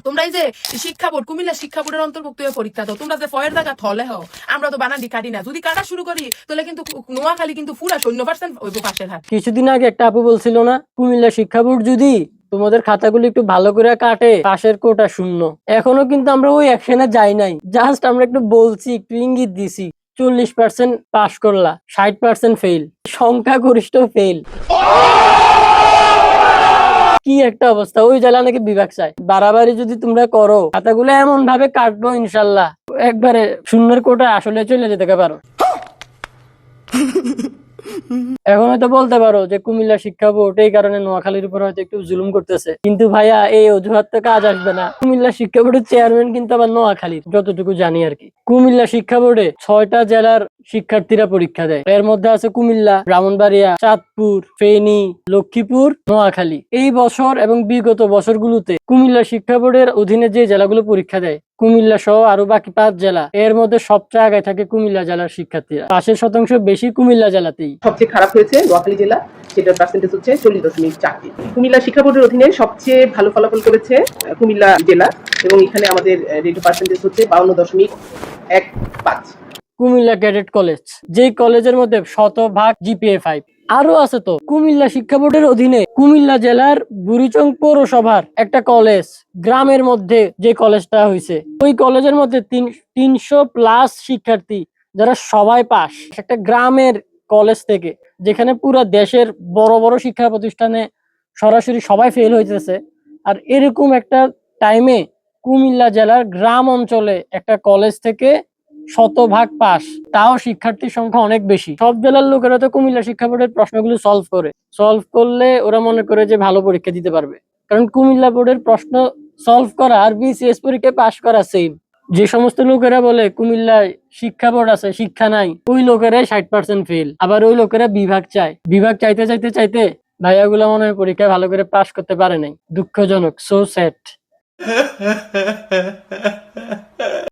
তোমরা এই যে শিক্ষা বোর্ড, কুমিল্লা শিক্ষা বোর্ডের অন্তর্ভুক্ত হয়ে পরীক্ষা দাও, তোমরা যে ফয়ের জায়গা থলে হও, আমরা তো বানানটি কাটি না। যদি কাটা শুরু করি তাহলে কিন্তু নোয়াখালী কিন্তু পুরা 0% হইব পাশের হার। কিছুদিন আগে একটা আপু বলছিল না, কুমিল্লা শিক্ষা বোর্ড যদি তোমাদের খাতাগুলো একটু ভালো করে কাটে পাশের কোটা শূন্য। এখনো কিন্তু আমরা ওই অ্যাকশনে যাই নাই, জাস্ট আমরা একটু বলছি, একটু ইঙ্গিত দিছি। 40% পাশ করলা, 60% ফেল, সংখ্যাগরিষ্ঠ ফেল। কি একটা অবস্থা! ওই জেলা নাকি বিভাগ চাই। বাড়াবাড়ি যদি তোমরা করো, খাতাগুলো এমন ভাবে কাটবো ইনশাল্লাহ একবারে শূন্যের কোটা আসলে চলে যেতে পারো। এখন হয়তো বলতে পারো যে কুমিল্লা শিক্ষা বোর্ড এই কারণে নোয়াখালীর উপর হয়তো একটু জুলুম করতেছে, কিন্তু ভাইয়া এই অজুহাত তো কাজ আসবে না। কুমিল্লা শিক্ষা বোর্ডের চেয়ারম্যান কিন্তু আবার নোয়াখালীর, যতটুকু জানি আর কি। কুমিল্লা শিক্ষা বোর্ডে 6টা জেলার শিক্ষার্থীরা পরীক্ষা দেয়। এর মধ্যে আছে কুমিল্লা, ব্রাহ্মণবাড়িয়া, চাঁদপুর, ফেনী, লক্ষ্মীপুর, নোয়াখালী। এই বছর এবং বিগত বছরগুলোতে কুমিল্লা শিক্ষা বোর্ডের অধীনে যে জেলাগুলো পরীক্ষা দেয়, কুমিল্লা সহ আরো বাকি 5 জেলা, এর মধ্যে সবচেয়ে আগে থাকে কুমিল্লা জেলার শিক্ষার্থীরা। 5% বেশি কুমিল্লা জেলাতেই। সবচেয়ে খারাপ হয়েছে নোয়াখালী জেলা, সেটার পার্সেন্টেজ হচ্ছে 40.4। কুমিল্লা শিক্ষা বোর্ডের অধীনে সবচেয়ে ভালো ফলাফল করেছে কুমিল্লা জেলা, এবং এখানে আমাদের রেট পার্সেন্টেজ হচ্ছে 52.15। কুমিল্লা ক্যাডেট কলেজ, যেই কলেজের মধ্যে 100% জিপিএ 5। আরো আছে তো কুমিল্লা শিক্ষা বোর্ডের অধীনে কুমিল্লা জেলার বুড়িচং পৌরসভার একটা কলেজ, গ্রামের মধ্যে যে কলেজটা হয়েছে, ওই কলেজের মধ্যে 300+ শিক্ষার্থী, যারা সবাই পাস। একটা গ্রামের কলেজ থেকে, যেখানে পুরো দেশের বড় বড় শিক্ষা প্রতিষ্ঠানে সরাসরি সবাই ফেল হইতেছে, আর এরকম একটা টাইমে কুমিল্লা জেলার গ্রাম অঞ্চলে একটা কলেজ থেকে 100% পাস, তাও শিক্ষার্থীর সংখ্যা অনেক বেশি। সব জেলার লোকেরা তো কুমিল্লা শিক্ষা বোর্ডের প্রশ্নগুলো সলভ করলে ওরা মনে করে যে ভালো পরীক্ষা দিতে পারবে, কারণ কুমিল্লা বোর্ডের প্রশ্ন সলভ করা আর বিসিএস পরীক্ষায় পাস করা সেম। যে সমস্ত লোকেরা বলে কুমিল্লায় শিক্ষা বোর্ড আছে, শিক্ষা নাই, ওই লোকেরাই 60% ফেল। আবার ওই লোকেরা বিভাগ চায়, বিভাগ চাইতে চাইতে চাইতে ভাইয়াগুলো মনে হয় পরীক্ষায় ভালো করে পাস করতে পারে নাই। দুঃখজনক, সো স্যাড।